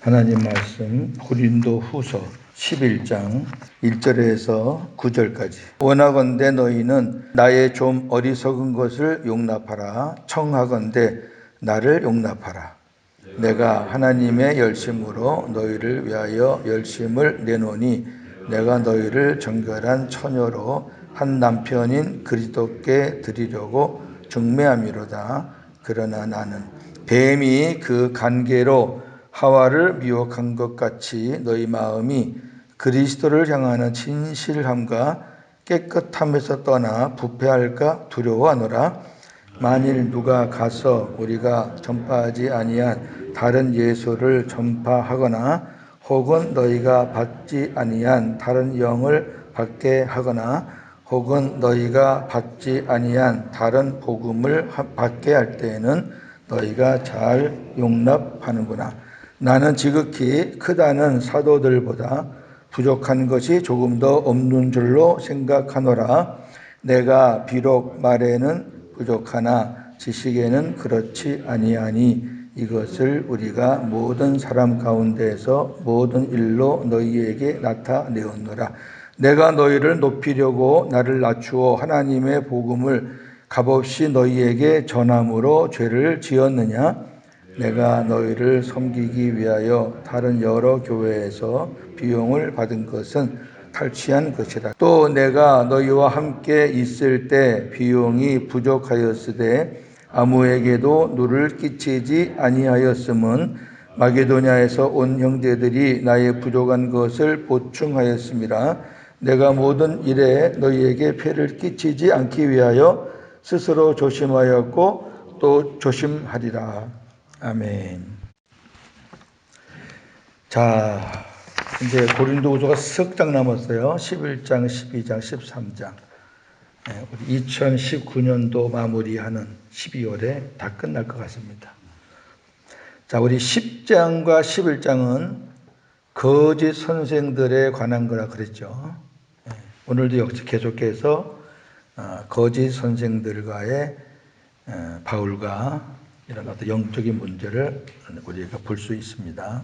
하나님 말씀 고린도후서 11장 1절에서 9절까지. 원하건대 너희는 나의 좀 어리석은 것을 용납하라. 청하건대 나를 용납하라. 내가 하나님의 열심으로 너희를 위하여 열심을 내노니 내가 너희를 정결한 처녀로 한 남편인 그리스도께 드리려고 중매함이로다. 그러나 나는 뱀이 그 간계로 하와를 미혹한 것 같이 너희 마음이 그리스도를 향하는 진실함과 깨끗함에서 떠나 부패할까 두려워하노라. 만일 누가 가서 우리가 전파하지 아니한 다른 예수를 전파하거나 혹은 너희가 받지 아니한 다른 영을 받게 하거나 혹은 너희가 받지 아니한 다른 복음을 받게 할 때에는 너희가 잘 용납하는구나. 나는 지극히 크다는 사도들보다 부족한 것이 조금 더 없는 줄로 생각하노라. 내가 비록 말에는 부족하나 지식에는 그렇지 아니하니 이것을 우리가 모든 사람 가운데에서 모든 일로 너희에게 나타내었노라. 내가 너희를 높이려고 나를 낮추어 하나님의 복음을 값없이 너희에게 전함으로 죄를 지었느냐? 내가 너희를 섬기기 위하여 다른 여러 교회에서 비용을 받은 것은 탈취한 것이라. 또 내가 너희와 함께 있을 때 비용이 부족하였으되 아무에게도 누를 끼치지 아니하였음은 마게도냐에서 온 형제들이 나의 부족한 것을 보충하였음이라. 내가 모든 일에 너희에게 폐를 끼치지 않기 위하여 스스로 조심하였고 또 조심하리라. 아멘. 자, 이제 고린도후서가 석 장 남았어요. 11장, 12장, 13장. 우리 2019년도 마무리하는 12월에 다 끝날 것 같습니다. 자, 우리 10장과 11장은 거짓 선생들에 관한 거라 그랬죠. 오늘도 역시 계속해서 거짓 선생들과의 바울과 이런 어떤 영적인 문제를 우리가 볼 수 있습니다.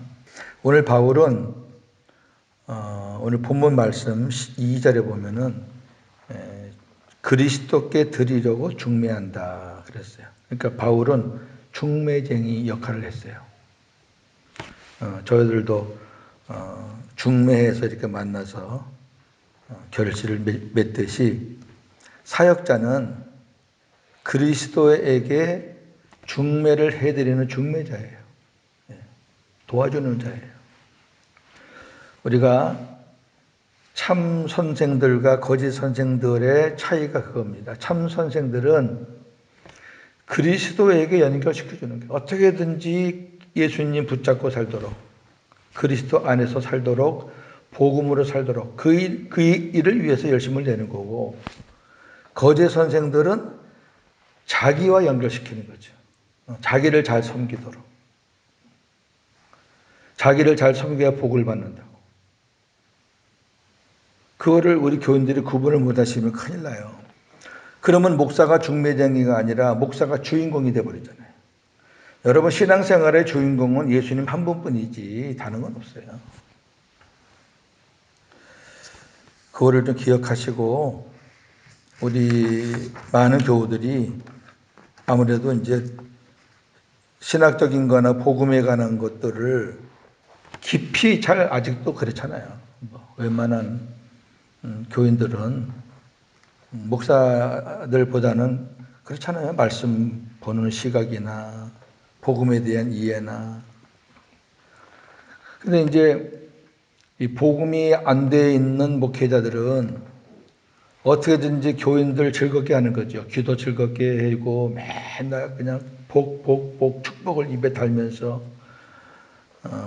오늘 바울은 오늘 본문 말씀 2절에 보면은 그리스도께 드리려고 중매한다 그랬어요. 그러니까 바울은 중매쟁이 역할을 했어요. 저희들도 중매해서 이렇게 만나서 결실을 맺듯이 사역자는 그리스도에게 중매를 해드리는 중매자예요. 도와주는 자예요. 우리가 참 선생들과 거짓 선생들의 차이가 그겁니다. 참 선생들은 그리스도에게 연결시켜주는 거예요. 어떻게든지 예수님 붙잡고 살도록, 그리스도 안에서 살도록, 복음으로 살도록 그 일을 위해서 열심을 내는 거고, 거짓 선생들은 자기와 연결시키는 거죠. 자기를 잘 섬기도록. 자기를 잘 섬겨야 복을 받는다고. 그거를 우리 교인들이 구분을 못하시면 큰일 나요. 그러면 목사가 중매쟁이가 아니라 목사가 주인공이 되어버리잖아요. 여러분 신앙생활의 주인공은 예수님 한 분뿐이지 다른 건 없어요. 그거를 좀 기억하시고 우리 많은 교우들이 아무래도 이제 신학적인 거나 복음에 관한 것들을 깊이 잘 아직도 그렇잖아요. 웬만한 교인들은 목사들보다는 그렇잖아요. 말씀 보는 시각이나 복음에 대한 이해나. 근데 이제 이 복음이 안 돼 있는 목회자들은 어떻게든지 교인들 즐겁게 하는 거죠. 기도 즐겁게 해고 맨날 그냥 복 축복을 입에 달면서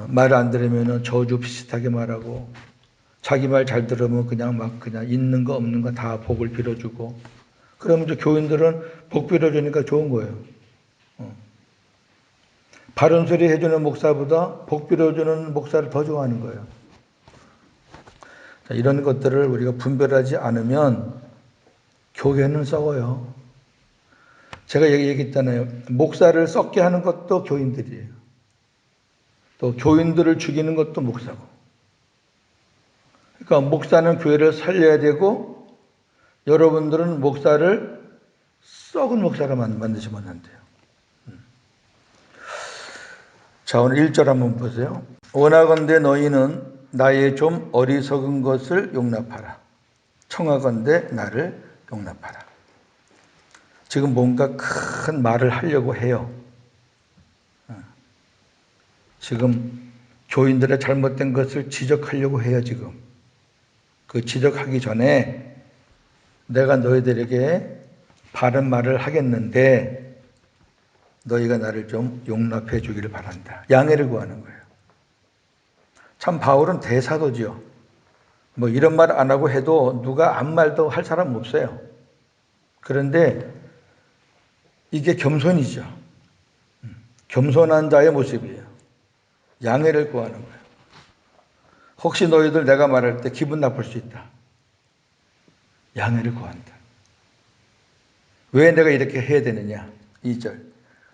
말 안 들으면 저주 비슷하게 말하고 자기 말 잘 들으면 그냥 있는 거 없는 거 다 복을 빌어주고 그러면 이제 교인들은 복 빌어주니까 좋은 거예요. 바른 소리 해주는 목사보다 복 빌어주는 목사를 더 좋아하는 거예요. 자, 이런 것들을 우리가 분별하지 않으면 교회는 썩어요. 제가 얘기했잖아요. 목사를 썩게 하는 것도 교인들이에요. 또 교인들을 죽이는 것도 목사고. 그러니까 목사는 교회를 살려야 되고 여러분들은 목사를 썩은 목사로 만드시면 안 돼요. 자, 오늘 1절 한번 보세요. 원하건대 너희는 나의 좀 어리석은 것을 용납하라. 청하건대 나를 용납하라. 지금 뭔가 큰 말을 하려고 해요. 지금 교인들의 잘못된 것을 지적하려고 해요, 지금. 그 지적하기 전에 내가 너희들에게 바른 말을 하겠는데 너희가 나를 좀 용납해 주기를 바란다. 양해를 구하는 거예요. 참 바울은 대사도죠. 뭐 이런 말 안 하고 해도 누가 아무 말도 할 사람 없어요. 그런데 이게 겸손이죠. 겸손한 자의 모습이에요. 양해를 구하는 거예요. 혹시 너희들 내가 말할 때 기분 나쁠 수 있다. 양해를 구한다. 왜 내가 이렇게 해야 되느냐? 2절.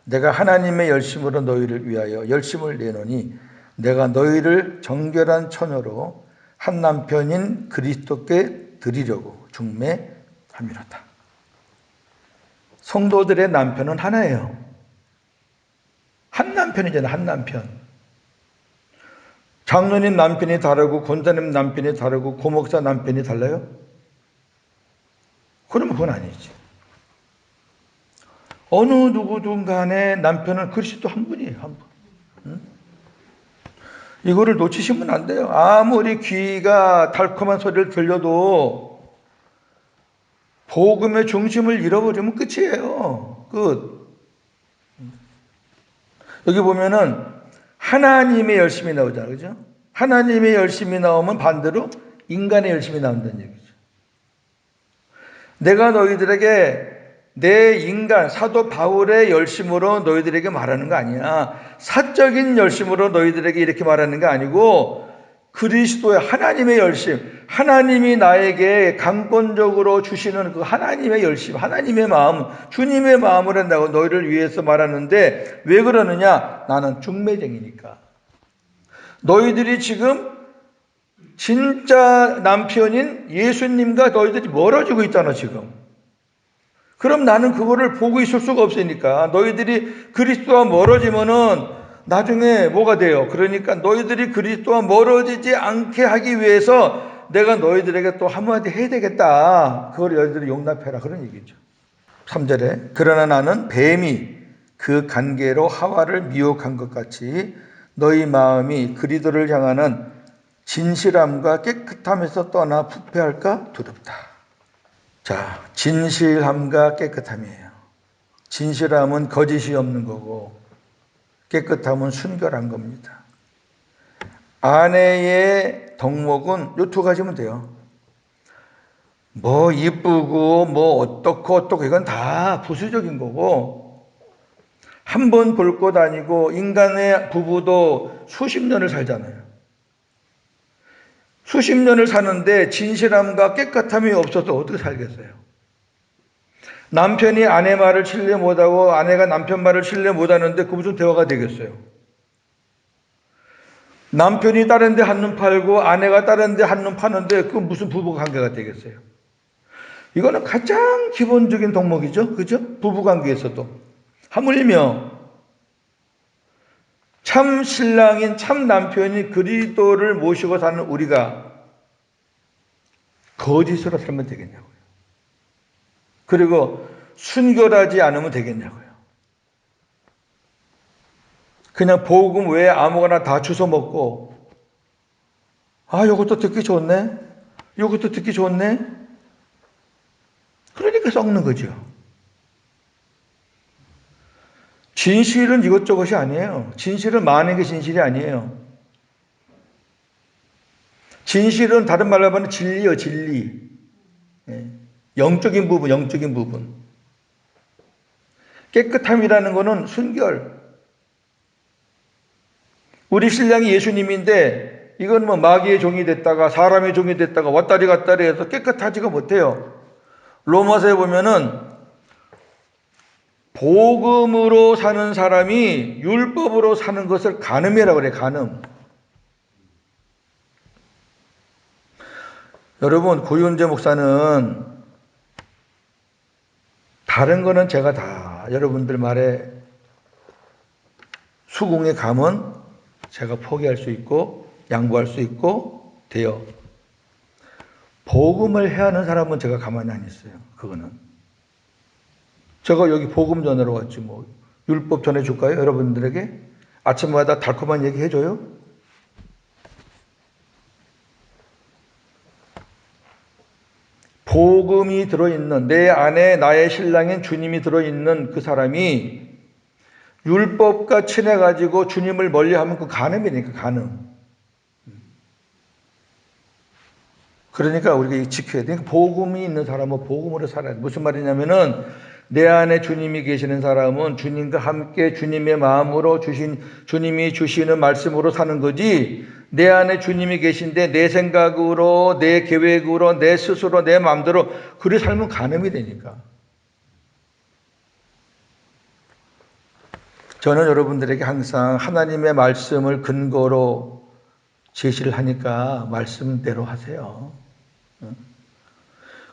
내가 하나님의 열심으로 너희를 위하여 열심을 내노니 내가 너희를 정결한 처녀로 한 남편인 그리스도께 드리려고 중매함이로다. 성도들의 남편은 하나예요. 한 남편이잖아요. 한 남편. 장로님 남편이 다르고 권사님 남편이 다르고 고목사 남편이 달라요? 그러면 그건 아니지. 어느 누구든 간에 남편은 그리스도 한 분이에요. 한 분. 응? 이거를 놓치시면 안 돼요. 아무리 귀가 달콤한 소리를 들려도 복음의 중심을 잃어버리면 끝이에요. 끝. 여기 보면은 하나님의 열심이 나오잖아요. 그죠? 하나님의 열심이 나오면 반대로 인간의 열심이 나온다는 얘기죠. 내가 너희들에게 내 인간 사도 바울의 열심으로 너희들에게 말하는 거 아니야. 사적인 열심으로 너희들에게 이렇게 말하는 게 아니고 그리스도의 하나님의 열심, 하나님이 나에게 강권적으로 주시는 그 하나님의 열심, 하나님의 마음, 주님의 마음을 한다고 너희를 위해서 말하는데 왜 그러느냐? 나는 중매쟁이니까. 너희들이 지금 진짜 남편인 예수님과 너희들이 멀어지고 있잖아 지금. 그럼 나는 그거를 보고 있을 수가 없으니까 너희들이 그리스도와 멀어지면은 나중에 뭐가 돼요? 그러니까 너희들이 그리스도와 멀어지지 않게 하기 위해서 내가 너희들에게 또 한마디 해야 되겠다. 그걸 너희들이 용납해라. 그런 얘기죠. 3절에 그러나 나는 뱀이 그 관계로 하와를 미혹한 것 같이 너희 마음이 그리스도를 향하는 진실함과 깨끗함에서 떠나 부패할까 두렵다. 자, 진실함과 깨끗함이에요. 진실함은 거짓이 없는 거고 깨끗함은 순결한 겁니다. 아내의 덕목은 요 두 가지면 돼요. 뭐 이쁘고 뭐 어떻고 이건 다 부수적인 거고 한 번 볼 것 아니고 인간의 부부도 수십 년을 살잖아요. 수십 년을 사는데 진실함과 깨끗함이 없어서 어떻게 살겠어요? 남편이 아내 말을 신뢰 못하고 아내가 남편 말을 신뢰 못하는데 그 무슨 대화가 되겠어요? 남편이 다른 데 한눈 팔고 아내가 다른 데 한눈 파는데 그 무슨 부부 관계가 되겠어요? 이거는 가장 기본적인 덕목이죠. 그죠? 부부 관계에서도. 하물며 참 신랑인 참 남편이 그리스도를 모시고 사는 우리가 거짓으로 살면 되겠냐고요. 그리고 순결하지 않으면 되겠냐고요. 그냥 복음 외에 아무거나 다 주워 먹고 요것도 듣기 좋네. 요것도 듣기 좋네. 그러니까 썩는 거죠. 진실은 이것저것이 아니에요. 진실은 많은 게 진실이 아니에요. 진실은 다른 말로 하면 진리요, 진리. 영적인 부분, 영적인 부분. 깨끗함이라는 것은 순결. 우리 신랑이 예수님인데 이건 뭐 마귀의 종이 됐다가 사람의 종이 됐다가 왔다리 갔다리 해서 깨끗하지가 못해요. 로마서에 보면은 복음으로 사는 사람이 율법으로 사는 것을 간음이라고 그래요. 간음. 여러분, 고윤재 목사는 다른 거는 제가 다 여러분들 말에 수긍에 감은 제가 포기할 수 있고 양보할 수 있고 돼요. 복음을 해야 하는 사람은 제가 가만히 안 있어요. 그거는. 제가 여기 복음 전하러 왔지 뭐 율법 전해줄까요? 여러분들에게? 아침마다 달콤한 얘기 해줘요? 복음이 들어있는 내 안에 나의 신랑인 주님이 들어있는 그 사람이 율법과 친해가지고 주님을 멀리하면 그 간음이니까 간음. 그러니까 우리가 지켜야 돼. 그러니까 복음이 있는 사람은 복음으로 살아야 돼. 무슨 말이냐면은 내 안에 주님이 계시는 사람은 주님과 함께 주님의 마음으로 주님이 주시는 말씀으로 사는 거지. 내 안에 주님이 계신데 내 생각으로 내 계획으로 내 스스로 내 마음대로 그리 살면 간음이 되니까. 저는 여러분들에게 항상 하나님의 말씀을 근거로 제시를 하니까 말씀대로 하세요.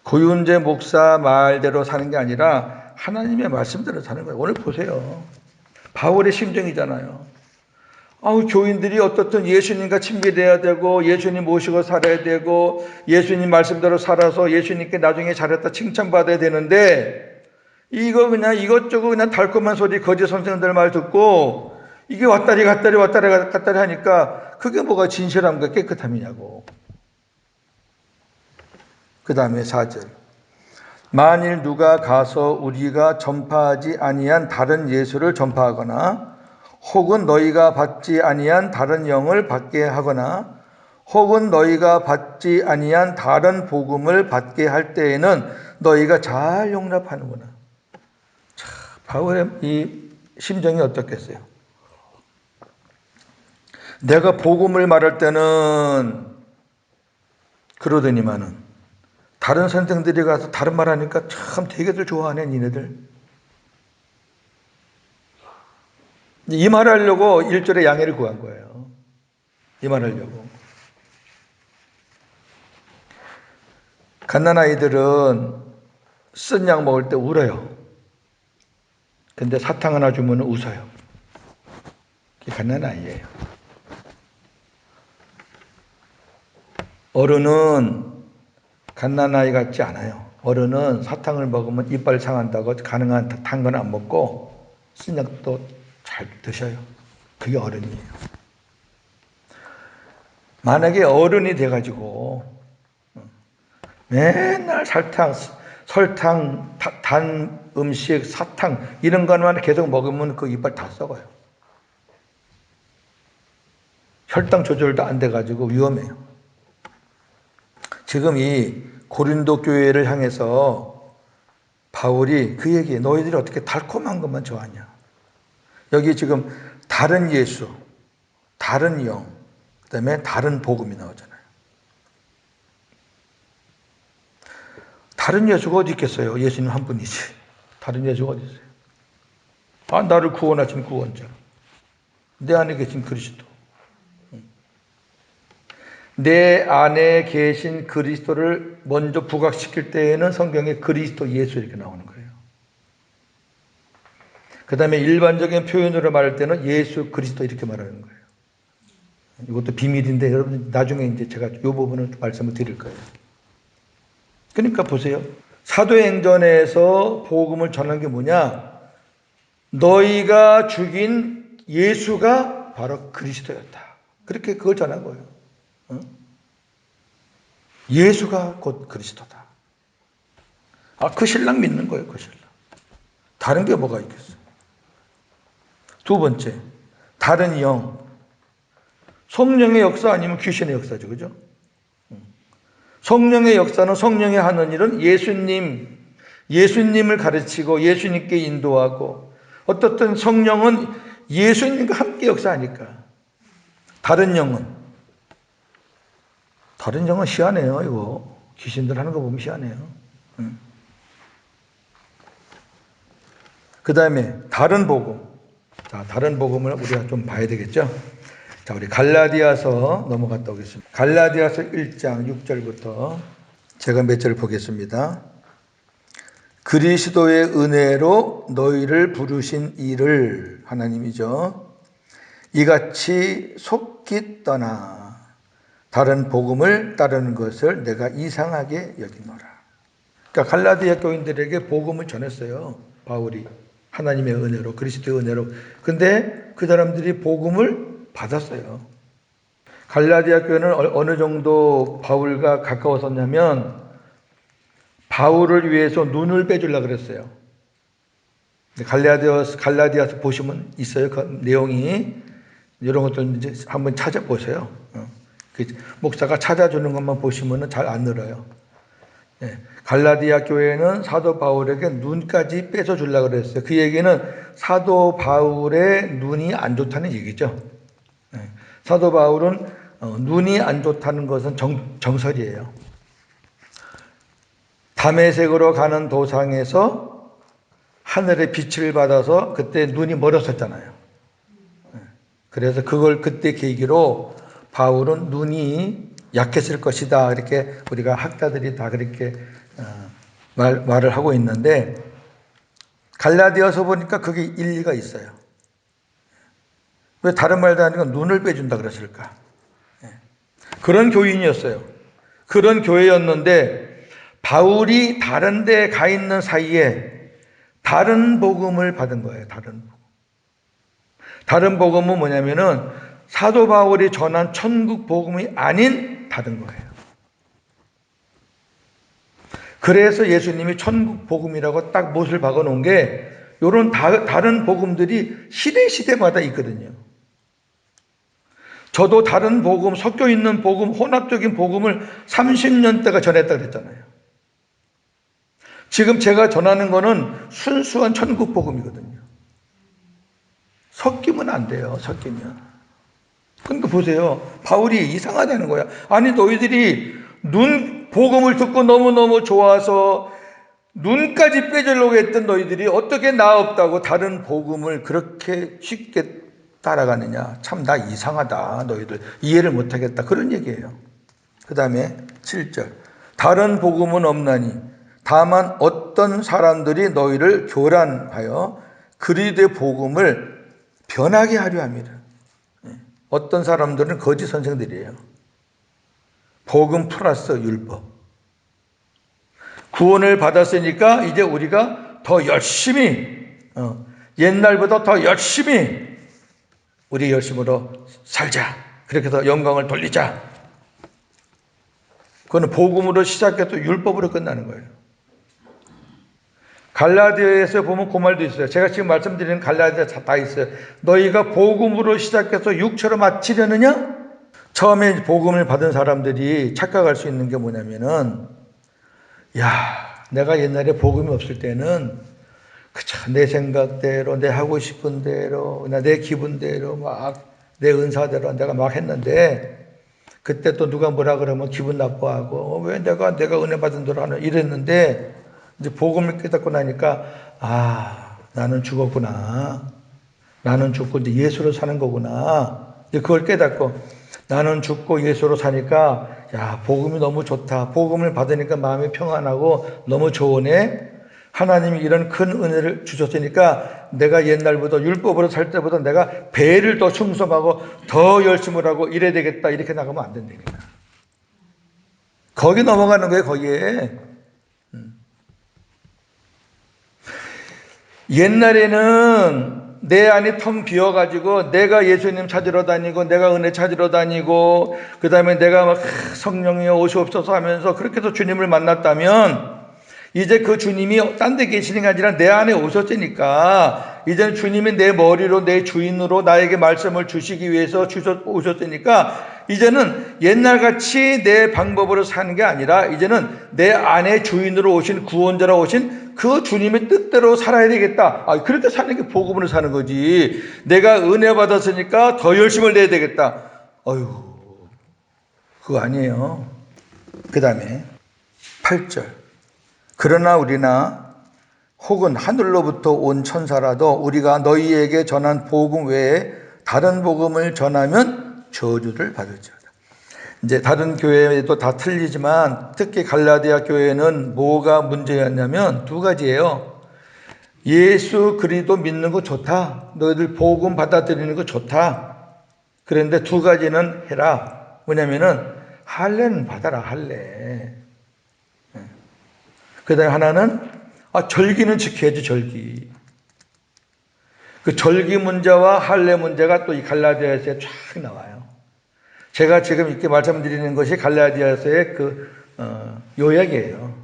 고윤재 목사 말대로 사는 게 아니라 하나님의 말씀대로 사는 거예요. 오늘 보세요. 바울의 심정이잖아요. 교인들이 어떻든 예수님과 친밀해야 되고 예수님 모시고 살아야 되고 예수님 말씀대로 살아서 예수님께 나중에 잘했다 칭찬받아야 되는데 이거 그냥 이것저것 그냥 달콤한 소리 거짓 선생님들 말 듣고 이게 왔다리 갔다리 왔다리 갔다리 하니까 그게 뭐가 진실함과 깨끗함이냐고. 그 다음에 4절. 만일 누가 가서 우리가 전파하지 아니한 다른 예수를 전파하거나 혹은 너희가 받지 아니한 다른 영을 받게 하거나 혹은 너희가 받지 아니한 다른 복음을 받게 할 때에는 너희가 잘 용납하는구나. 자, 바울의 이 심정이 어떻겠어요? 내가 복음을 말할 때는 그러더니만은 다른 선생들이 가서 다른 말 하니까 참 되게들 좋아하네 니네들. 이 말 하려고 1절에 양해를 구한 거예요. 이 말 하려고. 갓난아이들은 쓴 약 먹을 때 울어요. 근데 사탕 하나 주면 웃어요. 그게 갓난아이예요. 어른은 갓난아이 같지 않아요. 어른은 사탕을 먹으면 이빨 상한다고 가능한 단 건 안 먹고 쓴 약도 잘 드셔요. 그게 어른이에요. 만약에 어른이 돼가지고 맨날 설탕, 단 음식, 사탕 이런 것만 계속 먹으면 그 이빨 다 썩어요. 혈당 조절도 안 돼가지고 위험해요. 지금 이 고린도 교회를 향해서 바울이 그 얘기에 너희들이 어떻게 달콤한 것만 좋아하냐. 여기 지금 다른 예수, 다른 영, 그 다음에 다른 복음이 나오잖아요. 다른 예수가 어디 있겠어요? 예수님 한 분이지. 다른 예수가 어디 있어요? 나를 구원하신 구원자. 내 안에 계신 그리스도. 내 안에 계신 그리스도를 먼저 부각시킬 때에는 성경에 그리스도 예수 이렇게 나오는 거예요. 그 다음에 일반적인 표현으로 말할 때는 예수 그리스도 이렇게 말하는 거예요. 이것도 비밀인데 여러분 나중에 이제 제가 이 부분을 말씀을 드릴 거예요. 그러니까 보세요. 사도행전에서 복음을 전한 게 뭐냐? 너희가 죽인 예수가 바로 그리스도였다. 그렇게 그걸 전한 거예요. 예수가 곧 그리스도다. 그 신랑 믿는 거예요, 그 신랑. 다른 게 뭐가 있겠어요? 두 번째, 다른 영. 성령의 역사 아니면 귀신의 역사죠, 그죠? 성령의 역사는 성령이 하는 일은 예수님을 가르치고 예수님께 인도하고 어떻든 성령은 예수님과 함께 역사하니까. 다른 영은 희한해요, 이거. 귀신들 하는 거 보면 희한해요. 그 다음에 다른 복음. 자, 다른 복음을 우리가 좀 봐야 되겠죠? 자, 우리 갈라디아서 넘어갔다 오겠습니다. 갈라디아서 1장 6절부터 제가 몇 절 보겠습니다. 그리스도의 은혜로 너희를 부르신 이를, 하나님이죠, 이같이 속기 떠나 다른 복음을 따르는 것을 내가 이상하게 여기노라. 그러니까 갈라디아 교인들에게 복음을 전했어요, 바울이. 하나님의 은혜로, 그리스도의 은혜로. 근데 그 사람들이 복음을 받았어요. 갈라디아 교회는 어느 정도 바울과 가까웠었냐면 바울을 위해서 눈을 빼주려고 그랬어요. 갈라디아서 보시면 있어요. 그 내용이. 이런 것들 이제 한번 찾아보세요. 목사가 찾아주는 것만 보시면 잘 안 늘어요. 갈라디아 교회는 사도 바울에게 눈까지 뺏어 주려고 그랬어요. 그 얘기는 사도 바울의 눈이 안 좋다는 얘기죠. 사도 바울은 눈이 안 좋다는 것은 정설이에요. 다메섹으로 가는 도상에서 하늘의 빛을 받아서 그때 눈이 멀었었잖아요. 그래서 그걸 그때 계기로 바울은 눈이 약했을 것이다, 이렇게 우리가 학자들이 다 그렇게 말을 하고 있는데, 갈라디아서 보니까 그게 일리가 있어요. 왜 다른 말도 아니고 눈을 빼준다 그랬을까? 그런 교인이었어요. 그런 교회였는데 바울이 다른 데 가 있는 사이에 다른 복음을 받은 거예요. 다른 복음은 뭐냐면은 사도 바울이 전한 천국 복음이 아닌 다른 거예요. 그래서 예수님이 천국 복음이라고 딱 못을 박아 놓은 게, 이런 다른 복음들이 시대마다 있거든요. 저도 다른 복음, 섞여 있는 복음, 혼합적인 복음을 30년대가 전했다 그랬잖아요. 지금 제가 전하는 거는 순수한 천국 복음이거든요. 섞이면 안 돼요. 섞이면. 그러니까 보세요. 바울이 이상하다는 거야. 아니, 너희들이 복음을 듣고 너무너무 좋아서 눈까지 빼주려고 했던 너희들이 어떻게 나 없다고 다른 복음을 그렇게 쉽게 따라가느냐. 참 나 이상하다. 너희들 이해를 못하겠다. 그런 얘기예요. 그 다음에 7절. 다른 복음은 없나니 다만 어떤 사람들이 너희를 교란하여 그리스도의 복음을 변하게 하려 함이라. 어떤 사람들은 거짓 선생들이에요. 복음 플러스 율법. 구원을 받았으니까 이제 우리가 더 열심히, 옛날보다 더 열심히 우리 열심으로 살자. 그렇게 해서 영광을 돌리자. 그거는 복음으로 시작해서 율법으로 끝나는 거예요. 갈라디아에서 보면 그 말도 있어요. 제가 지금 말씀드리는 갈라디아 다 있어요. 너희가 복음으로 시작해서 육체로 마치려느냐? 처음에 복음을 받은 사람들이 착각할 수 있는 게 뭐냐면은, 내가 옛날에 복음이 없을 때는 그저 내 생각대로, 내 하고 싶은 대로, 내 기분대로 막 내 은사대로 내가 막 했는데, 그때 또 누가 뭐라 그러면 기분 나빠하고, 왜 내가 은혜 받은 대로 하나 이랬는데, 이제 복음을 깨닫고 나니까 나는 죽었구나. 나는 죽고 이제 예수로 사는 거구나. 이제 그걸 깨닫고 나는 죽고 예수로 사니까 복음이 너무 좋다. 복음을 받으니까 마음이 평안하고 너무 좋으네. 하나님이 이런 큰 은혜를 주셨으니까 내가 옛날보다 율법으로 살 때보다 내가 배를 더 충성하고 더 열심을 하고 이래야 되겠다. 이렇게 나가면 안 된다니까. 거기 넘어가는 거예요. 거기에. 옛날에는 내 안이 텅 비어가지고 내가 예수님 찾으러 다니고 내가 은혜 찾으러 다니고 그 다음에 내가 막 성령이 오시옵소서 하면서 그렇게 해서 주님을 만났다면, 이제 그 주님이 딴 데 계시는 게 아니라 내 안에 오셨으니까, 이제는 주님이 내 머리로 내 주인으로 나에게 말씀을 주시기 위해서 오셨으니까, 이제는 옛날같이 내 방법으로 사는 게 아니라 이제는 내 안에 주인으로 오신 구원자로 오신 그 주님의 뜻대로 살아야 되겠다. 그렇게 사는 게 복음으로 사는 거지. 내가 은혜 받았으니까 더 열심을 내야 되겠다. 그거 아니에요. 그 다음에 8절. 그러나 우리나 혹은 하늘로부터 온 천사라도 우리가 너희에게 전한 복음 외에 다른 복음을 전하면 저주를 받을지어다. 이제 다른 교회도 다 틀리지만 특히 갈라디아 교회는 뭐가 문제였냐면 두 가지예요. 예수 그리스도 믿는 거 좋다. 너희들 복음 받아들이는 거 좋다. 그런데 두 가지는 해라. 뭐냐면은 할례는 받아라. 할례. 그 다음에 하나는 절기는 지켜야지. 절기. 그 절기 문제와 할례 문제가 또 이 갈라디아서에 쫙 나와요. 제가 지금 이렇게 말씀드리는 것이 갈라디아서의 요약이에요.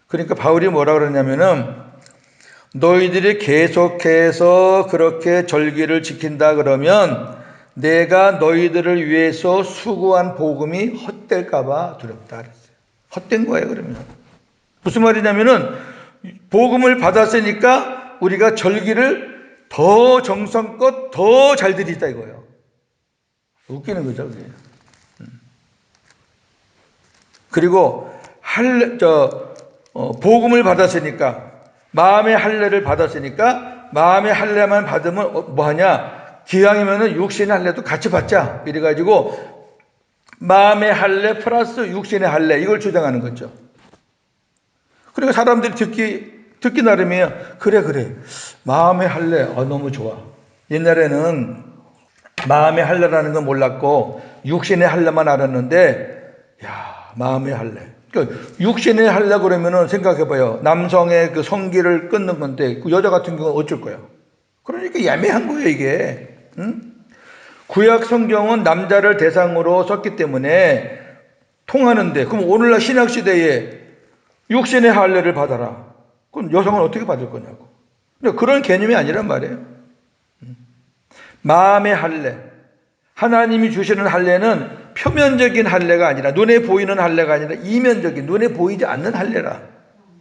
그러니까 바울이 뭐라 그러냐면은 너희들이 계속해서 그렇게 절기를 지킨다 그러면 내가 너희들을 위해서 수고한 복음이 헛될까봐 두렵다 그랬어요. 헛된 거예요, 그러면. 무슨 말이냐면은 복음을 받았으니까 우리가 절기를 더 정성껏 더 잘 드리자 이거예요. 웃기는 거죠, 그게. 그리고 복음을 받았으니까 마음의 할례를 받았으니까 마음의 할례만 받으면 뭐하냐? 기왕이면은 육신의 할례도 같이 받자. 이래가지고 마음의 할례 플러스 육신의 할례 이걸 주장하는 거죠. 그리고 사람들이 듣기 나름이에요. 그래. 마음의 할례 너무 좋아. 옛날에는 마음의 할례라는 건 몰랐고 육신의 할례만 알았는데 마음의 할례. 그러니까 육신의 할례 그러면은 생각해봐요. 남성의 그 성기를 끊는 건데 그 여자 같은 경우는 어쩔 거야. 그러니까 애매한 거예요 이게. 응? 구약 성경은 남자를 대상으로 썼기 때문에 통하는데 그럼 오늘날 신약 시대에 육신의 할례를 받아라. 그럼 여성은 어떻게 받을 거냐고. 그런 개념이 아니란 말이에요. 마음의 할례. 하나님이 주시는 할례는 표면적인 할례가 아니라 눈에 보이는 할례가 아니라 이면적인 눈에 보이지 않는 할례라.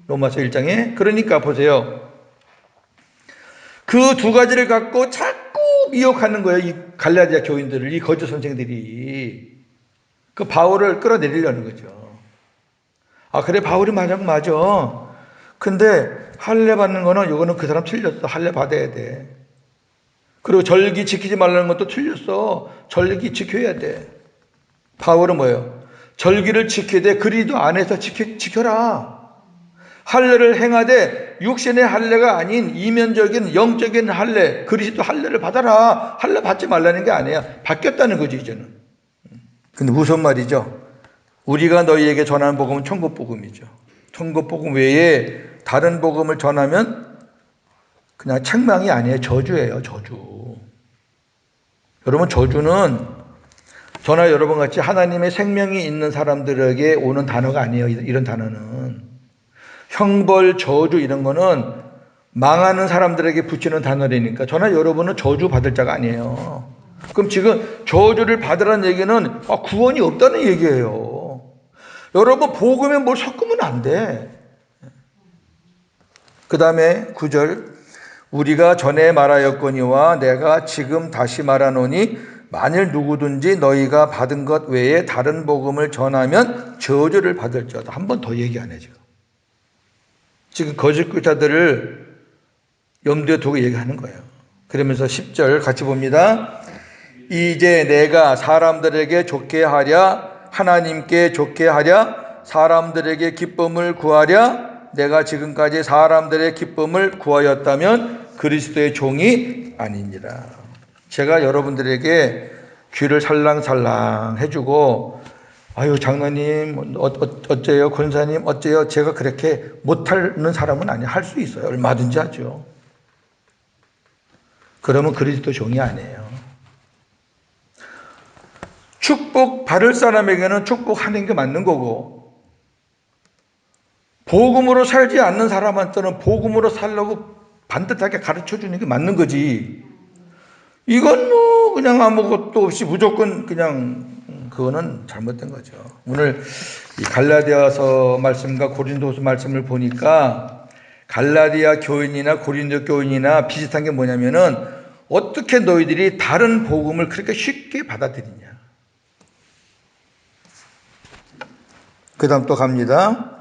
로마서 1장에. 그러니까 보세요. 그 두 가지를 갖고 자꾸 미혹하는 거예요. 이 갈라디아 교인들을, 이 거짓 선생들이. 그 바울을 끌어내리려는 거죠. 그래 바울이 맞아. 근데 할례 받는 거는 이거는 그 사람 틀렸어. 할례 받아야 돼. 그리고 절기 지키지 말라는 것도 틀렸어. 절기 지켜야 돼. 바울은 뭐예요? 절기를 지키되 그리스도 안에서 지켜라. 할례를 행하되 육신의 할례가 아닌 이면적인 영적인 할례, 그리스도 할례를 받아라. 할례 받지 말라는 게 아니야. 바뀌었다는 거지 이제는. 근데 무슨 말이죠? 우리가 너희에게 전하는 복음은 천국 복음이죠. 천국 복음 외에 다른 복음을 전하면 그냥 책망이 아니에요. 저주예요. 저주. 여러분 저주는 저나 여러분 같이 하나님의 생명이 있는 사람들에게 오는 단어가 아니에요. 이런 단어는. 형벌, 저주 이런 거는 망하는 사람들에게 붙이는 단어라니까 저나 여러분은 저주 받을 자가 아니에요. 그럼 지금 저주를 받으라는 얘기는 구원이 없다는 얘기예요. 여러분 복음에 뭘 섞으면 안 돼. 그 다음에 9절 우리가 전에 말하였거니와 내가 지금 다시 말하노니 만일 누구든지 너희가 받은 것 외에 다른 복음을 전하면 저주를 받을지어다. 한 번 더 얘기 안 해 지금 거짓 교사들을 염두에 두고 얘기하는 거예요. 그러면서 10절 같이 봅니다. 이제 내가 사람들에게 좋게 하랴 하나님께 좋게 하랴 사람들에게 기쁨을 구하랴 내가 지금까지 사람들의 기쁨을 구하였다면 그리스도의 종이 아니니라. 제가 여러분들에게 귀를 살랑살랑 해주고 아유 장로님 어째요 권사님 어째요 제가 그렇게 못하는 사람은 아니에요. 할 수 있어요. 얼마든지 하죠. 그러면 그리스도 종이 아니에요. 축복 받을 사람에게는 축복하는 게 맞는 거고 복음으로 살지 않는 사람한테는 복음으로 살라고 반듯하게 가르쳐주는 게 맞는 거지. 이건 뭐 그냥 아무것도 없이 무조건 그냥 그거는 잘못된 거죠. 오늘 이 갈라디아서 말씀과 고린도서 말씀을 보니까 갈라디아 교인이나 고린도 교인이나 비슷한 게 뭐냐면은 어떻게 너희들이 다른 복음을 그렇게 쉽게 받아들이냐. 그 다음 또 갑니다.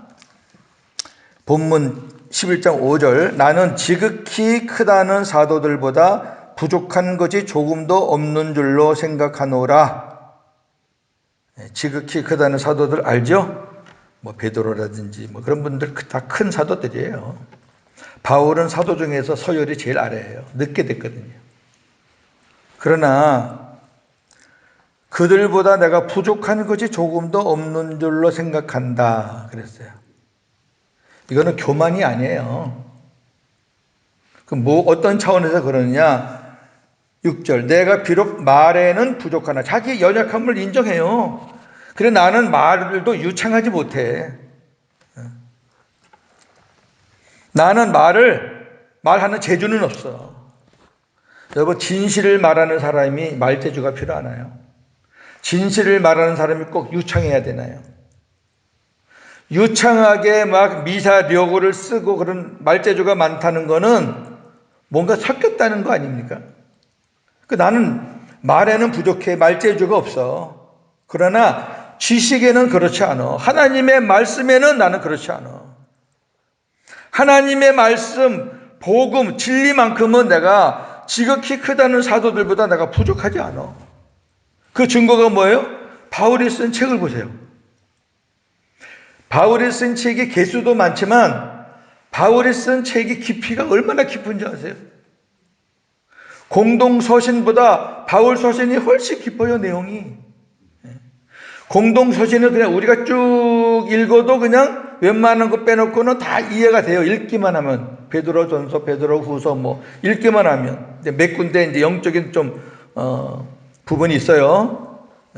본문 11장 5절 나는 지극히 크다는 사도들보다 부족한 것이 조금도 없는 줄로 생각하노라. 지극히 크다는 사도들 알죠? 뭐 베드로라든지 뭐 그런 분들 다 큰 사도들이에요. 바울은 사도 중에서 서열이 제일 아래예요. 늦게 됐거든요. 그러나 그들보다 내가 부족한 것이 조금도 없는 줄로 생각한다 그랬어요. 이거는 교만이 아니에요. 어떤 차원에서 그러느냐? 6절 내가 비록 말에는 부족하나 자기 연약함을 인정해요. 그래 나는 말도 유창하지 못해. 나는 말하는 재주는 없어. 여러분 진실을 말하는 사람이 말재주가 필요하나요? 진실을 말하는 사람이 꼭 유창해야 되나요? 유창하게 막 미사려고를 쓰고 그런 말재주가 많다는 거는 뭔가 섞였다는 거 아닙니까? 나는 말에는 부족해. 말재주가 없어. 그러나 지식에는 그렇지 않아. 하나님의 말씀에는 나는 그렇지 않아. 하나님의 말씀, 복음, 진리만큼은 내가 지극히 크다는 사도들보다 내가 부족하지 않아. 그 증거가 뭐예요? 바울이 쓴 책을 보세요. 바울이 쓴 책이 개수도 많지만 바울이 쓴 책이 깊이가 얼마나 깊은지 아세요? 공동서신보다 바울 서신이 훨씬 깊어요, 내용이. 공동서신은 그냥 우리가 쭉 읽어도 그냥 웬만한 거 빼놓고는 다 이해가 돼요. 읽기만 하면. 베드로전서, 베드로후서 뭐 읽기만 하면. 몇 군데 이제 영적인 좀 부분이 있어요.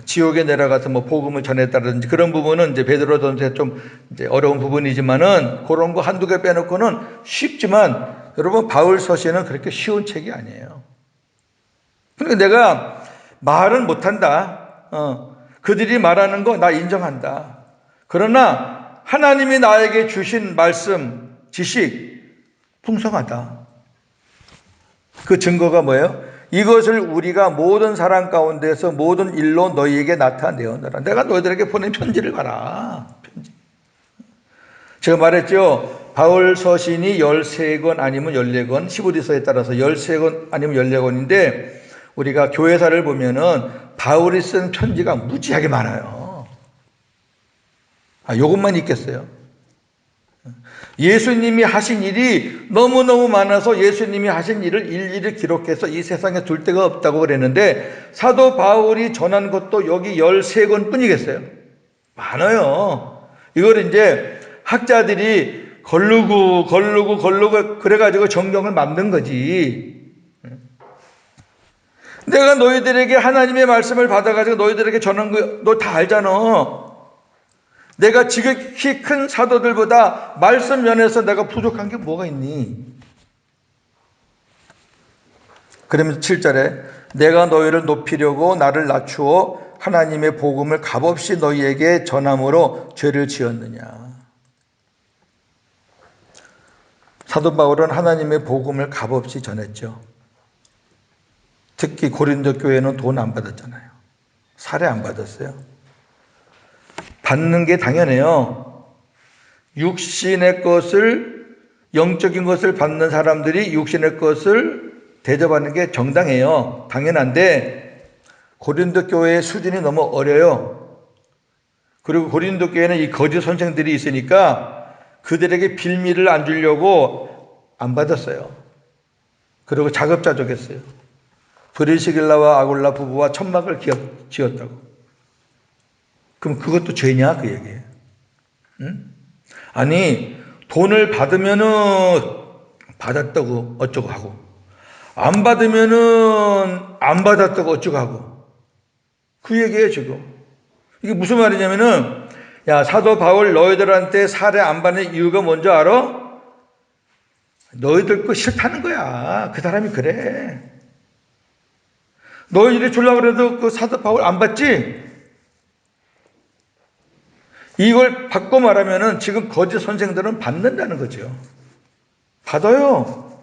지옥에 내려가서 뭐 복음을 전했다든지 그런 부분은 이제 베드로전서에 좀 이제 어려운 부분이지만은 그런 거 한두 개 빼놓고는 쉽지만 여러분 바울 서신은 그렇게 쉬운 책이 아니에요. 그러니까 내가 말은 못한다. 그들이 말하는 거 나 인정한다. 그러나 하나님이 나에게 주신 말씀, 지식 풍성하다. 그 증거가 뭐예요? 이것을 우리가 모든 사람 가운데서 모든 일로 너희에게 나타내어노라. 내가 너희들에게 보낸 편지를 봐라. 편지. 제가 말했죠. 바울 서신이 13권 아니면 14권, 히브리서에 따라서 13권 아니면 14권인데 우리가 교회사를 보면은 바울이 쓴 편지가 무지하게 많아요. 요것만 있겠어요? 예수님이 하신 일이 너무너무 많아서 예수님이 하신 일을 일일이 기록해서 이 세상에 둘 데가 없다고 그랬는데 사도 바울이 전한 것도 여기 13권 뿐이겠어요? 많아요. 이걸 이제 학자들이 걸르고 그래가지고 정경을 만든 거지. 내가 너희들에게 하나님의 말씀을 받아가지고 너희들에게 전한 거 너 다 알잖아. 내가 지극히 큰 사도들보다 말씀 면에서 내가 부족한 게 뭐가 있니? 그러면서 7절에 내가 너희를 높이려고 나를 낮추어 하나님의 복음을 값없이 너희에게 전함으로 죄를 지었느냐. 사도 바울은 하나님의 복음을 값없이 전했죠. 특히 고린도 교회는 돈 안 받았잖아요. 살해 안 받았어요. 받는 게 당연해요. 육신의 것을, 영적인 것을 받는 사람들이 육신의 것을 대접하는 게 정당해요. 당연한데 고린도 교회의 수준이 너무 어려요. 그리고 고린도 교회는 이 거짓 선생들이 있으니까 그들에게 빌미를 안 주려고 안 받았어요. 그리고 자급자족했어요. 브리스길라와 아굴라 부부와 천막을 지었다고. 그럼 그것도 죄냐 그 얘기예요. 응? 아니 돈을 받으면은 받았다고 어쩌고 하고 안 받으면은 안 받았다고 어쩌고 하고 그 얘기예요 지금. 이게 무슨 말이냐면은 야 사도 바울 너희들한테 살해 안 받는 이유가 뭔지 알아? 너희들 거 싫다는 거야. 그 사람이 그래. 너희들이 주려고 그래도 그 사도 바울 안 받지? 이걸 바꿔 말하면은 지금 거짓 선생들은 받는다는 거죠. 받아요.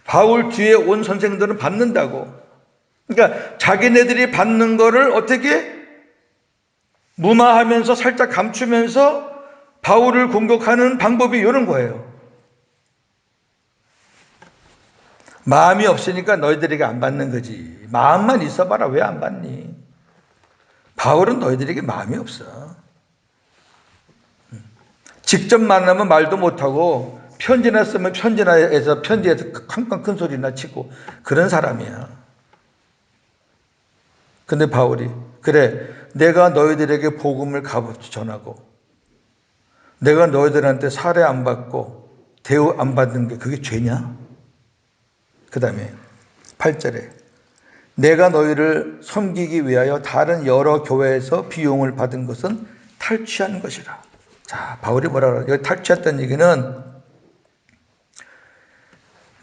바울 뒤에 온 선생들은 받는다고. 그러니까 자기네들이 받는 거를 어떻게 무마하면서 살짝 감추면서 바울을 공격하는 방법이 이런 거예요. 마음이 없으니까 너희들에게 안 받는 거지. 마음만 있어봐라. 왜 안 받니? 바울은 너희들에게 마음이 없어. 직접 만나면 말도 못하고 편지나 쓰면 편지에서 쾅쾅 큰 소리나 치고 그런 사람이야. 근데 바울이 그래 내가 너희들에게 복음을 값없이 전하고 내가 너희들한테 살해 안 받고 대우 안 받는 게 그게 죄냐? 그 다음에 8절에 내가 너희를 섬기기 위하여 다른 여러 교회에서 비용을 받은 것은 탈취한 것이라. 자, 바울이 뭐라 그래요? 여기 탈취했다는 얘기는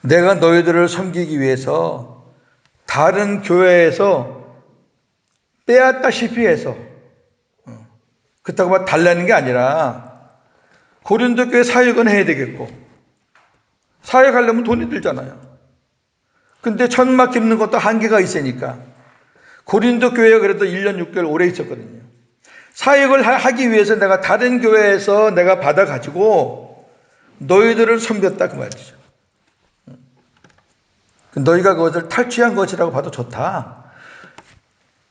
내가 너희들을 섬기기 위해서 다른 교회에서 빼앗다시피 해서 그렇다고 막 달라는 게 아니라 고린도 교회 사역은 해야 되겠고 사역하려면 돈이 들잖아요. 근데 천막 깁는 것도 한계가 있으니까 고린도 교회가 그래도 1년 6개월 오래 있었거든요. 사역을 하기 위해서 내가 다른 교회에서 내가 받아가지고 너희들을 섬겼다 그 말이죠. 너희가 그것을 탈취한 것이라고 봐도 좋다.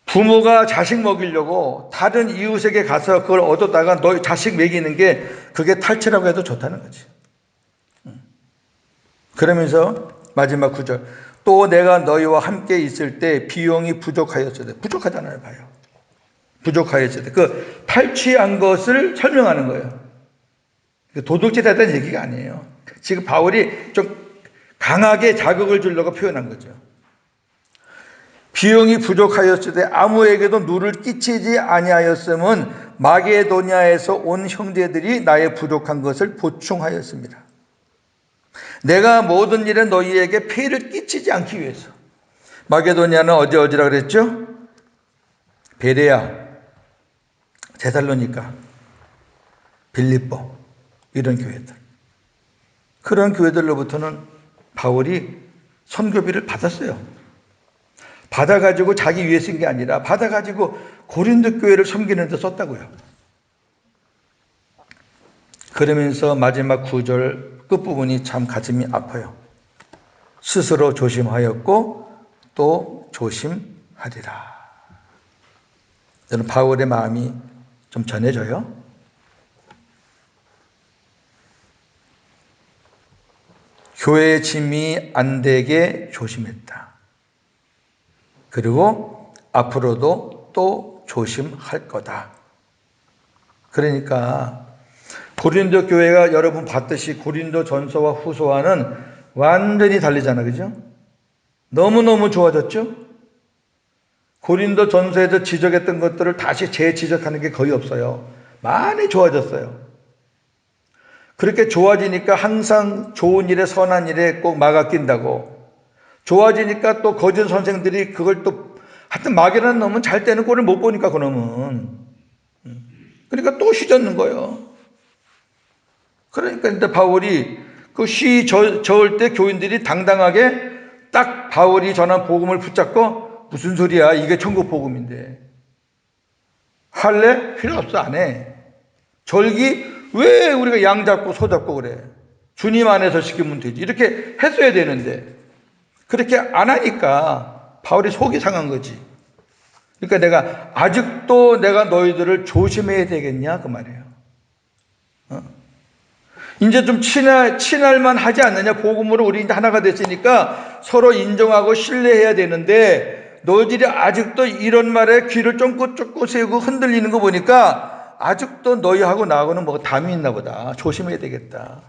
부모가 자식 먹이려고 다른 이웃에게 가서 그걸 얻었다가 너희 자식 먹이는 게 그게 탈취라고 해도 좋다는 거지. 그러면서 마지막 구절 또 내가 너희와 함께 있을 때 비용이 부족하였을 때 부족하잖아요. 봐요. 부족하였을 때 그 탈취한 것을 설명하는 거예요. 도둑질하다는 얘기가 아니에요. 지금 바울이 좀 강하게 자극을 주려고 표현한 거죠. 비용이 부족하였을 때 아무에게도 누를 끼치지 아니하였음은 마게도냐에서 온 형제들이 나의 부족한 것을 보충하였습니다. 내가 모든 일에 너희에게 폐를 끼치지 않기 위해서. 마게도냐는 어디라 그랬죠? 베레아, 데살로니가, 빌립보 이런 교회들. 그런 교회들로부터는 바울이 선교비를 받았어요. 받아가지고 자기 위해 쓴 게 아니라 받아가지고 고린도 교회를 섬기는 데 썼다고요. 그러면서 마지막 9절 끝부분이 참 가슴이 아파요. 스스로 조심하였고 또 조심하리라. 저는 바울의 마음이 좀 전해져요. 교회의 짐이 안 되게 조심했다. 그리고 앞으로도 또 조심할 거다. 그러니까 고린도 교회가 여러분 봤듯이 고린도 전서와 후서와는 완전히 다르잖아요. 그죠? 너무너무 좋아졌죠? 고린도 전서에서 지적했던 것들을 다시 재지적하는 게 거의 없어요. 많이 좋아졌어요. 그렇게 좋아지니까 항상 좋은 일에 선한 일에 꼭 막아 낀다고. 좋아지니까 또 거짓 선생들이 그걸 또 하여튼 막이라는 놈은 잘 때는 꼴을 못 보니까 그놈은. 그러니까 또 휘젓는 거예요. 그러니까 이제 바울이 그 저을 때 교인들이 당당하게 딱 바울이 전한 복음을 붙잡고 무슨 소리야 이게 천국 복음인데 할래? 필요 없어 안 해. 절기 왜 우리가 양 잡고 소 잡고 그래. 주님 안에서 시키면 되지. 이렇게 했어야 되는데 그렇게 안 하니까 바울이 속이 상한 거지. 그러니까 내가 아직도 내가 너희들을 조심해야 되겠냐 그 말이에요. 이제 좀 친할만 하지 않느냐. 복음으로 우리 이제 하나가 됐으니까 서로 인정하고 신뢰해야 되는데 너희들이 아직도 이런 말에 귀를 쫑긋쫑긋 세우고 흔들리는 거 보니까 아직도 너희하고 나하고는 뭐가 담이 있나 보다. 조심해야 되겠다.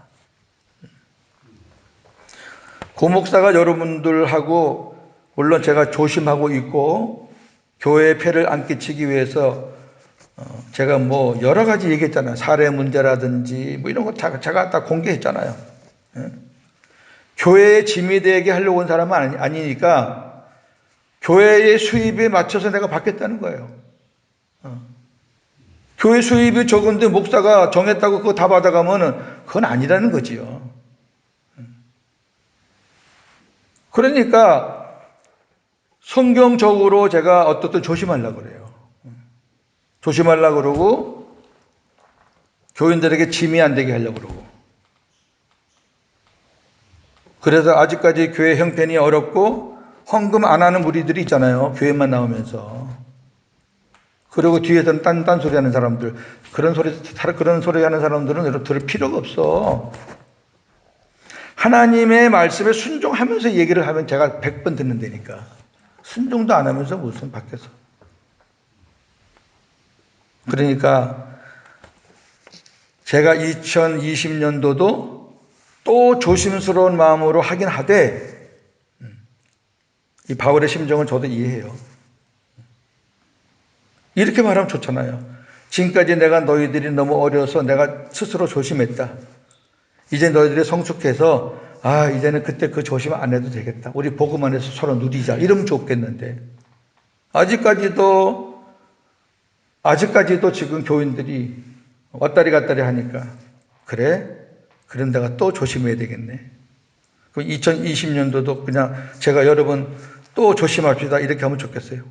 고목사가 여러분들하고 물론 제가 조심하고 있고 교회의 폐를 안 끼치기 위해서 제가 뭐 여러 가지 얘기했잖아요. 사례 문제라든지 뭐 이런 거 제가 다 공개했잖아요. 교회의 짐이 되게 하려고 온 사람은 아니니까 교회의 수입에 맞춰서 내가 받겠다는 거예요. 교회 수입이 적은데 목사가 정했다고 그거 다 받아가면은 그건 아니라는 거지요. 그러니까 성경적으로 제가 어떻든 조심하려고 그래요. 조심하려고 그러고 교인들에게 짐이 안 되게 하려고 그러고 그래서 아직까지 교회 형편이 어렵고 헌금 안 하는 무리들이 있잖아요. 교회만 나오면서. 그리고 뒤에서는 딴소리 하는 사람들, 그런 소리 하는 사람들은 들을 필요가 없어. 하나님의 말씀에 순종하면서 얘기를 하면 제가 100번 듣는다니까. 순종도 안 하면서 무슨 밖에서. 그러니까 제가 2020년도도 또 조심스러운 마음으로 하긴 하되, 이 바울의 심정은 저도 이해해요. 이렇게 말하면 좋잖아요. 지금까지 내가 너희들이 너무 어려서 내가 스스로 조심했다. 이제 너희들이 성숙해서 이제는 그때 그 조심 안 해도 되겠다. 우리 복음 안에서 서로 누리자. 이러면 좋겠는데 아직까지도 지금 교인들이 왔다리 갔다리 하니까 그래? 그런 데가 또 조심해야 되겠네. 그럼 2020년도도 그냥 제가 여러분 또 조심합시다. 이렇게 하면 좋겠어요.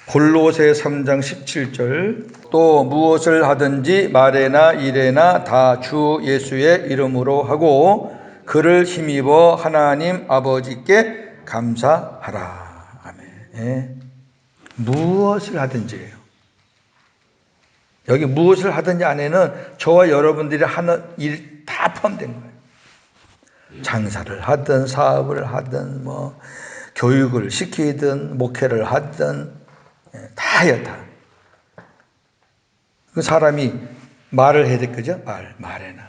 골로새 3장 17절 또 무엇을 하든지 말에나 일에나 다 주 예수의 이름으로 하고 그를 힘입어 하나님 아버지께 감사하라. 아멘. 예. 무엇을 하든지예요. 여기 무엇을 하든지 안에는 저와 여러분들이 하는 일 다 포함된 거예요. 장사를 하든 사업을 하든 뭐 교육을 시키든 목회를 하든 다예요, 다. 그 사람이 말을 해야 될 거죠? 말에나.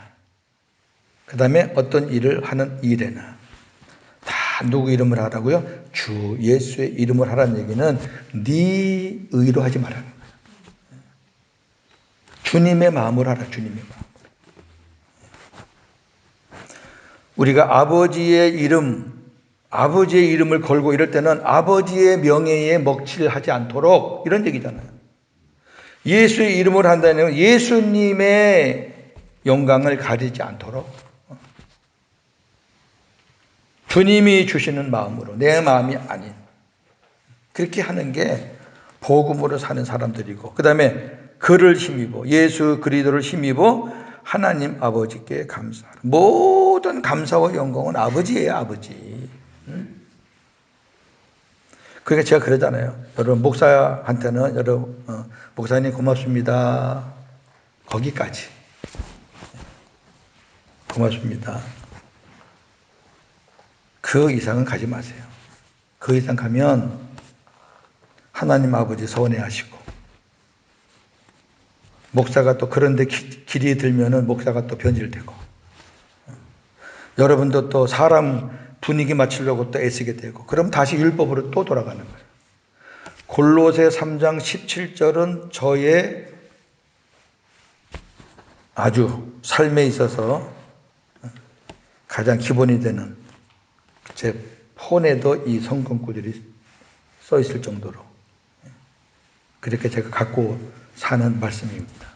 그 다음에 어떤 일을 하는 일에나. 다 누구 이름을 하라고요? 주 예수의 이름을 하라는 얘기는 네 의로 하지 말라는 거예요. 주님의 마음으로 하라, 주님의 마음. 우리가 아버지의 이름을 걸고 이럴 때는 아버지의 명예에 먹칠하지 않도록 이런 얘기잖아요. 예수의 이름을 한다는 건 예수님의 영광을 가리지 않도록 주님이 주시는 마음으로 내 마음이 아닌 그렇게 하는 게 복음으로 사는 사람들이고 그 다음에 그를 힘입어 예수 그리스도를 힘입어 하나님 아버지께 감사하라. 모든 감사와 영광은 아버지예요, 아버지. 그러니까 제가 그러잖아요. 여러분 목사한테는 여러분 목사님 고맙습니다. 거기까지. 고맙습니다. 그 이상은 가지 마세요. 그 이상 가면 하나님 아버지 서운해하시고 목사가 또 그런데 길이 들면은 목사가 또 변질되고 여러분도 또 사람 분위기 맞추려고 또 애쓰게 되고 그럼 다시 율법으로 또 돌아가는 거예요. 골로새 3장 17절은 저의 아주 삶에 있어서 가장 기본이 되는 제 폰에도 이 성경 구절이 써 있을 정도로 그렇게 제가 갖고 사는 말씀입니다.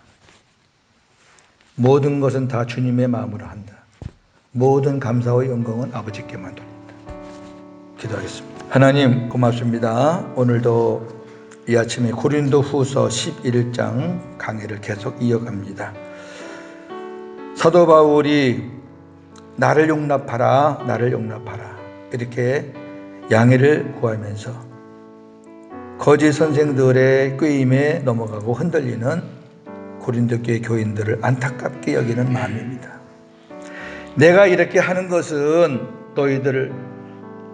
모든 것은 다 주님의 마음으로 한다. 모든 감사와 영광은 아버지께만 돌린다. 기도하겠습니다. 하나님 고맙습니다. 오늘도 이 아침에 고린도후서 11장 강의를 계속 이어갑니다. 사도 바울이 나를 용납하라, 나를 용납하라 이렇게 양해를 구하면서 거짓 선생들의 꾀임에 넘어가고 흔들리는 고린도 교회 교인들을 안타깝게 여기는 마음입니다. 내가 이렇게 하는 것은 너희들을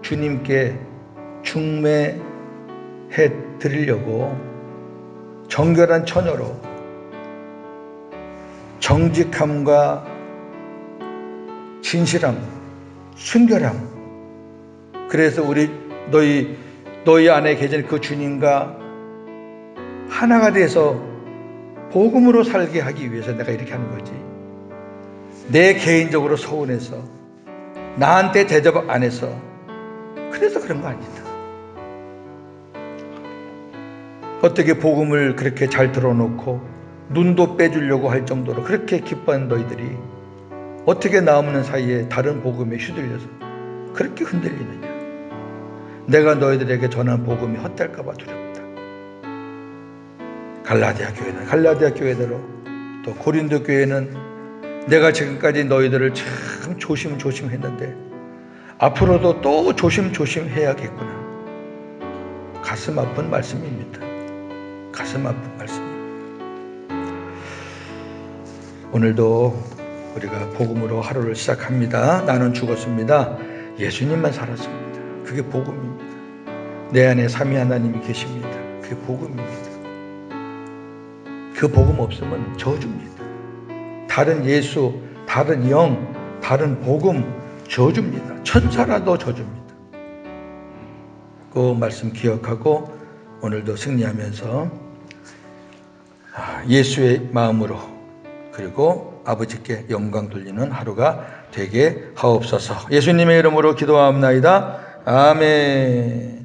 주님께 중매해 드리려고 정결한 처녀로 정직함과 진실함, 순결함 그래서 너희 안에 계신 그 주님과 하나가 돼서 복음으로 살게 하기 위해서 내가 이렇게 하는 거지. 내 개인적으로 서운해서 나한테 대접 안 해서 그래서 그런 거 아니다. 어떻게 복음을 그렇게 잘 들어놓고 눈도 빼주려고 할 정도로 그렇게 기뻐하는 너희들이 어떻게 나 없는 사이에 다른 복음에 휘둘려서 그렇게 흔들리느냐. 내가 너희들에게 전한 복음이 헛될까 봐 두렵다. 갈라디아 교회는 갈라디아 교회대로 또 고린도 교회는 내가 지금까지 너희들을 참 조심했는데 앞으로도 또 조심해야겠구나. 가슴 아픈 말씀입니다. 가슴 아픈 말씀입니다. 오늘도 우리가 복음으로 하루를 시작합니다. 나는 죽었습니다. 예수님만 살았습니다. 그게 복음입니다. 내 안에 삼위 하나님이 계십니다. 그게 복음입니다. 그 복음 없으면 저주입니다. 다른 예수, 다른 영, 다른 복음 저주입니다. 천사라도 저주입니다. 그 말씀 기억하고 오늘도 승리하면서 예수의 마음으로 그리고 아버지께 영광 돌리는 하루가 되게 하옵소서. 예수님의 이름으로 기도하옵나이다. 아멘.